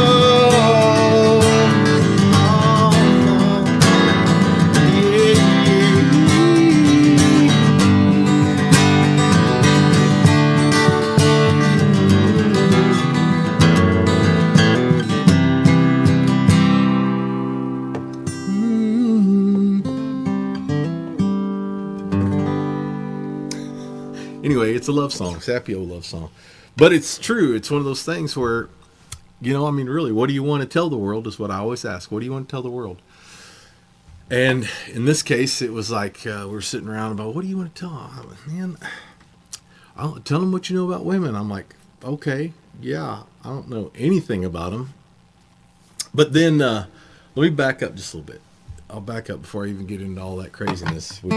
love. it's a love song, sappy old love song. But it's true. It's one of those things where, I mean, really, what do you want to tell the world is what I always ask. What do you want to tell the world? And in this case, it was like we're sitting around about, what do you want to tell them? Man, I'll tell them what you know about women. I'm like, okay, yeah, I don't know anything about them. But then let me back up just a little bit. I'll back up before I even get into all that craziness, which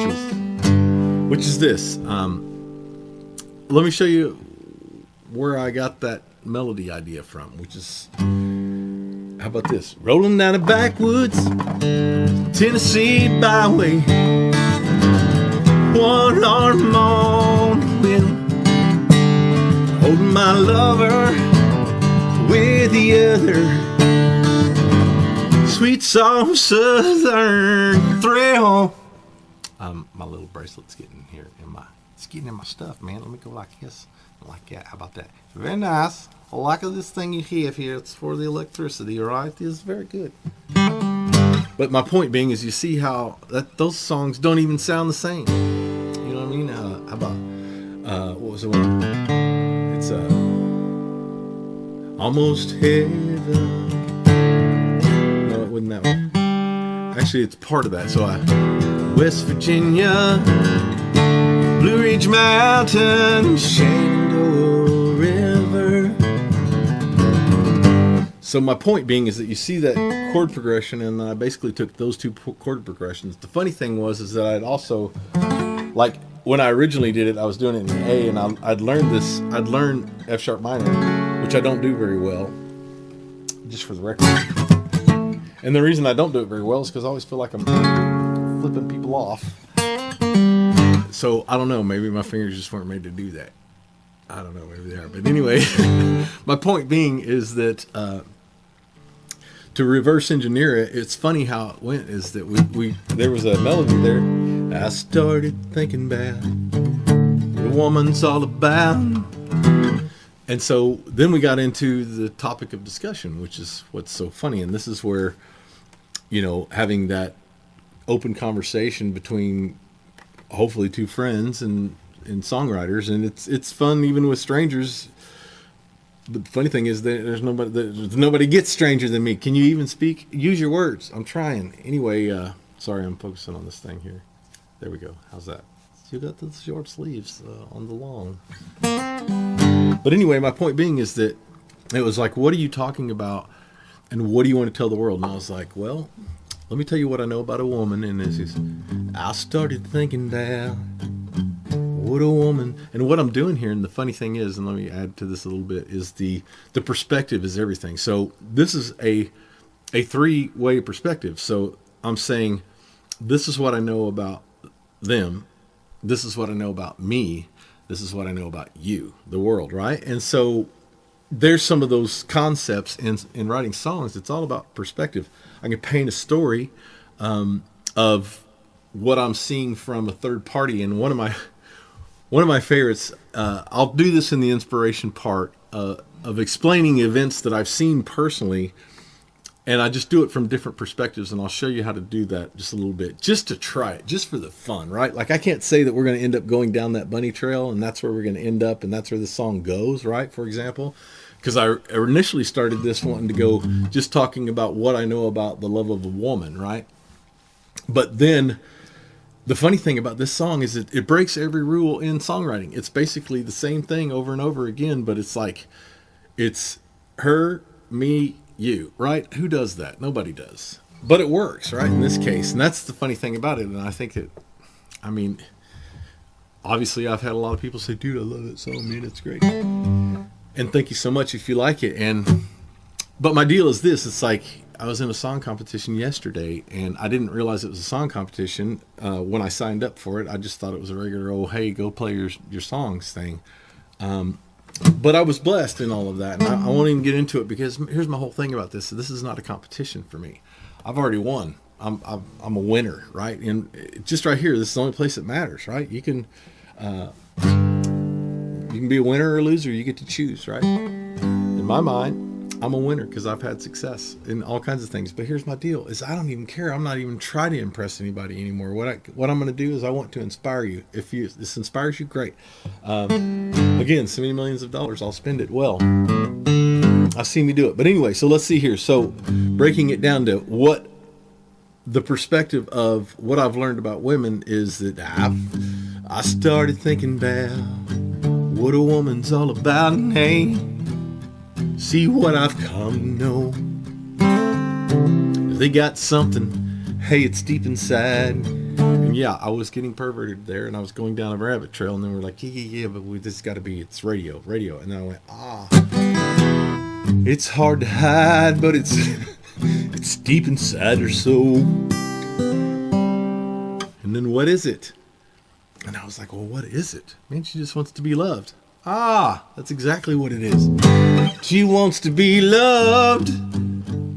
is this. Let me show you where I got that melody idea from, which is, how about this? Rolling down the backwoods, Tennessee byway, one arm on the wheel, holding my lover with the other, sweet soft southern thrill. My little bracelet's getting here it's getting in my stuff, man. Let me go like this, like that. How about that? Very nice. I like this thing you have here. It's for the electricity, all right? It's very good. But my point being is, you see how those songs don't even sound the same. You know what I mean? How about what was the one? It's Almost Heaven. No, it wasn't that one. Actually, it's part of that. So West Virginia, Blue Ridge Mountain, Shenandoah River. So my point being is that you see that chord progression, and I basically took those two chord progressions. The funny thing is that I'd also, like when I originally did it, I was doing it in A, and I'd learned F sharp minor, which I don't do very well, just for the record. And the reason I don't do it very well is because I always feel like I'm flipping people off. So I don't know, maybe my fingers just weren't made to do that. I don't know, maybe they are. But anyway, my point being is that to reverse engineer it, it's funny how it went, is that we there was a melody there. I started thinking about what a woman's all about. And so then we got into the topic of discussion, which is what's so funny. And this is where, having that open conversation between hopefully two friends and songwriters, and it's fun even with strangers. The funny thing is that there's nobody gets stranger than me. Can you even speak? Use your words. I'm trying. Anyway, sorry, I'm focusing on this thing here. There we go. How's that? You got the short sleeves on the long. But anyway, my point being is that it was like, what are you talking about, and what do you want to tell the world? And I was like, well, let me tell you what I know about a woman. And this is, I started thinking that, what a woman. And what I'm doing here, and the funny thing is, and let me add to this a little bit, is the perspective is everything. So this is a three-way perspective. So I'm saying, this is what I know about them. This is what I know about me. This is what I know about you, the world, right? And so there's some of those concepts in writing songs. It's all about perspective. I can paint a story of what I'm seeing from a third party. And one of my favorites, I'll do this in the inspiration part of explaining events that I've seen personally. And I just do it from different perspectives, and I'll show you how to do that just a little bit, just to try it, just for the fun, right? Like, I can't say that we're going to end up going down that bunny trail, and that's where we're going to end up, and that's where the song goes, right? For example, because I initially started this wanting to go just talking about what I know about the love of a woman, right? But then the funny thing about this song is it breaks every rule in songwriting. It's basically the same thing over and over again, but it's like, it's her, me, you, right? Who does that? Nobody does. But it works, right? In this case. And that's the funny thing about it. And I think obviously I've had a lot of people say, dude, I love that song, man, it's great. And thank you so much if you like it. But my deal is this, it's like, I was in a song competition yesterday, and I didn't realize it was a song competition when I signed up for it. I just thought it was a regular old, hey, go play your songs thing. But I was blessed in all of that, and I won't even get into it, because here's my whole thing about this. This is not a competition for me. I've already won. I'm a winner, right? And just right here, this is the only place that matters, right? You can be a winner or a loser. You get to choose, right? In my mind, I'm a winner because I've had success in all kinds of things. But here's my deal: is I don't even care. I'm not even trying to impress anybody anymore. What I'm going to do is I want to inspire you. If this inspires you, great. Again, so many millions of dollars, I'll spend it. Well, I've seen me do it. But anyway, so let's see here. So breaking it down to what the perspective of what I've learned about women is that I started thinking about what a woman's all about, and hey, see what I've come to know. They got something, hey, it's deep inside. And yeah, I was getting perverted there, and I was going down a rabbit trail, and then we're like, yeah, but this got to be, it's radio. And then I went, it's hard to hide, but it's it's deep inside her soul. And then what is it? And I was like, well, what is it? Man, she just wants to be loved. That's exactly what it is. She wants to be loved,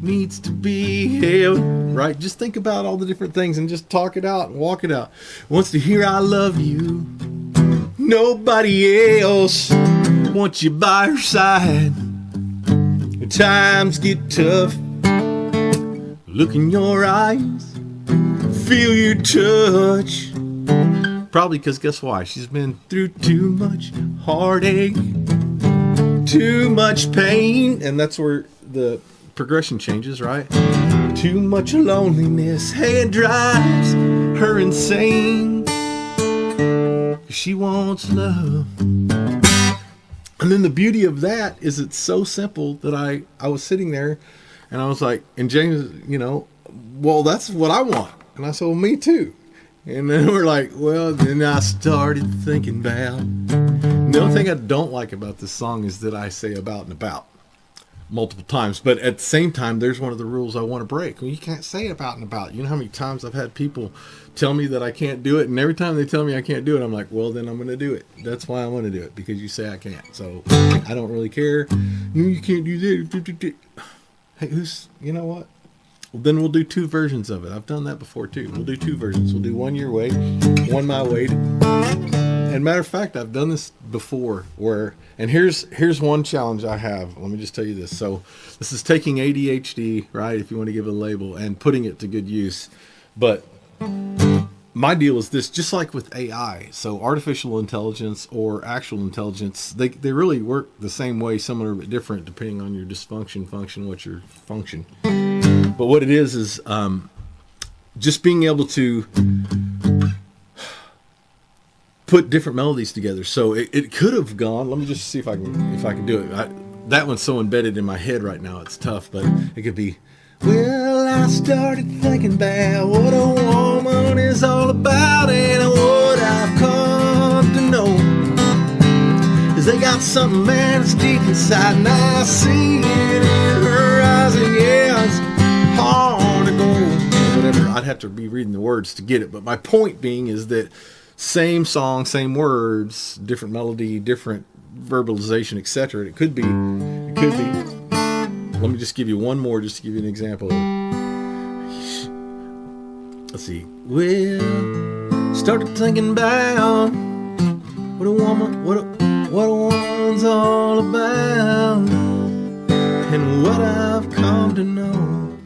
needs to be held, right? Just think about all the different things and just talk it out and walk it out. Wants to hear I love you, nobody else. Wants you by her side when times get tough. Look in your eyes, feel your touch. Probably because guess why? She's been through too much heartache, too much pain, and that's where the progression changes, right? Too much loneliness, hey, it drives her insane. She wants love. And then the beauty of that is it's so simple that I was sitting there and I was like, and James, well, that's what I want. And I said, well, me too. And then we're like, well, then I started thinking about. The only thing I don't like about this song is that I say about and about multiple times. But at the same time, there's one of the rules I want to break. Well, you can't say about and about. You know how many times I've had people tell me that I can't do it? And every time they tell me I can't do it, I'm like, well, then I'm going to do it. That's why I want to do it, because you say I can't. So I don't really care. You can't do that. Hey, you know what? Well, then we'll do two versions of it. I've done that before too. We'll do two versions. We'll do one your way, one my way. And matter of fact, I've done this before and here's one challenge I have. Let me just tell you this. So this is taking ADHD, right, if you want to give it a label, and putting it to good use. But my deal is this, just like with AI, so artificial intelligence or actual intelligence, they really work the same way, similar but different, depending on your function, what's your function. But what it is just being able to put different melodies together. So it could have gone. Let me just see if I can do it. That one's so embedded in my head right now, it's tough. But it could be, well, I started thinking about what a woman is all about, and what I've come to know is they got something, man, that's deep inside, and I see it in her eyes, and yeah, it's hard to go. Whatever, I'd have to be reading the words to get it. But my point being is that same song, same words, different melody, different verbalization, etc. It could be. Let me just give you one more, just to give you an example. Let's see. Well, started thinking about what a woman's all about, and what I've come to know.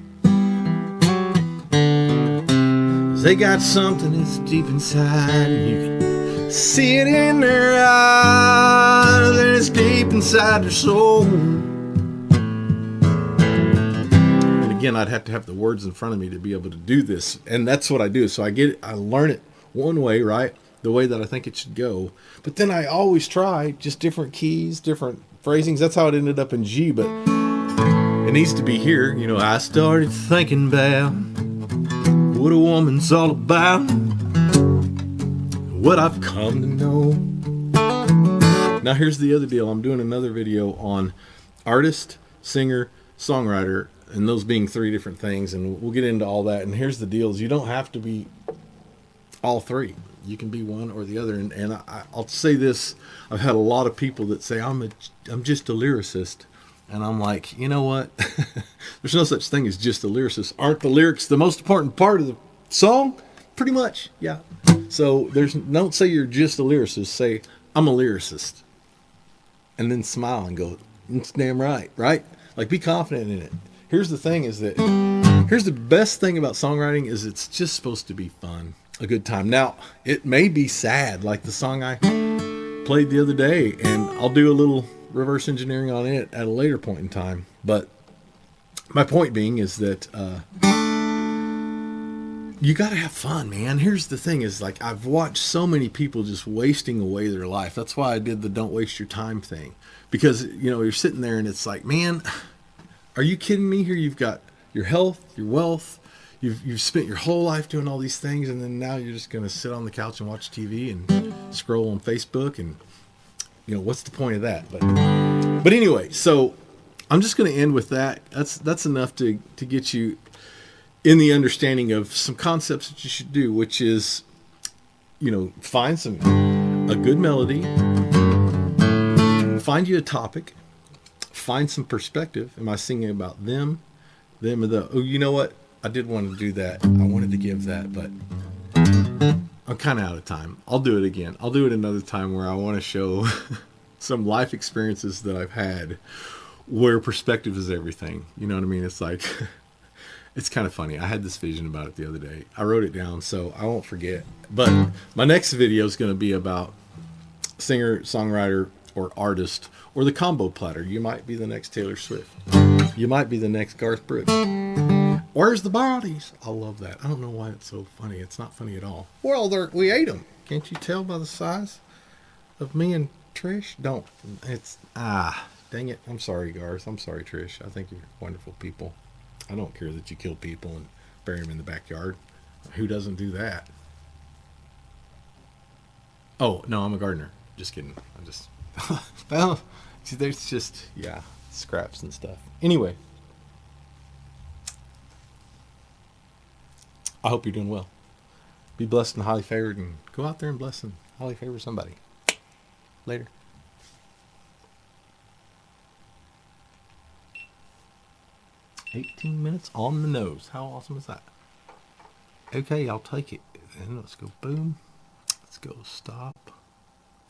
They got something that's deep inside, and you can see it in their eyes, and it's deep inside their soul. And again, I'd have to have the words in front of me to be able to do this, and that's what I do. So I learn it one way, right? The way that I think it should go. But then I always try just different keys, different phrasings. That's how it ended up in G, but it needs to be here. I started thinking about what a woman's all about, what I've come to know. Now here's the other deal. I'm doing another video on artist, singer, songwriter, and those being three different things, and we'll get into all that. And here's the deal, is you don't have to be all three. You can be one or the other. And I'll say this, I've had a lot of people that say I'm just a lyricist. And I'm like, you know what? There's no such thing as just a lyricist. Aren't the lyrics the most important part of the song? Pretty much, yeah. So don't say you're just a lyricist. Say, I'm a lyricist. And then smile and go, It's damn right, right? Like, be confident in it. Here's the thing is that, here's the best thing about songwriting is it's just supposed to be fun, a good time. Now, it may be sad, like the song I played the other day, and I'll do a little reverse engineering on it at a later point in time. But my point being is that you got to have fun, man. Here's the thing is, like, I've watched so many people just wasting away their life. That's why I did the don't waste your time thing. Because, you know, you're sitting there and it's like, man, are you kidding me? Here you've got your health, your wealth, you've spent your whole life doing all these things, and then now you're just going to sit on the couch and watch TV and scroll on Facebook, and, you know, what's the point of that? But anyway, so I'm just going to end with that. That's enough to get you in the understanding of some concepts that you should do, which is, you know, find a good melody, find you a topic, find some perspective. Am I singing about them, or the? Oh, you know what? I did want to do that. I wanted to give that, but I'm kind of out of time. I'll do it again. I'll do it another time where I want to show some life experiences that I've had where perspective is everything. You know what I mean? It's like, it's kind of funny. I had this vision about it the other day. I wrote it down so I won't forget. But my next video is going to be about singer, songwriter, or artist, or the combo platter. You might be the next Taylor Swift. You might be the next Garth Brooks. Where's the bodies? I love that. I don't know why it's so funny. It's not funny at all. Well, we ate them. Can't you tell by the size of me and Trish? Don't. It's, dang it. I'm sorry, Garth. I'm sorry, Trish. I think you're wonderful people. I don't care that you kill people and bury them in the backyard. Who doesn't do that? Oh, no, I'm a gardener. Just kidding. I'm just... well, see, there's just, yeah, scraps and stuff. Anyway, I hope you're doing well. Be blessed and highly favored, and go out there and bless and highly favor somebody. Later. $18 minutes on the nose. How awesome is that? Okay, I'll take it. And let's go boom. Let's go stop.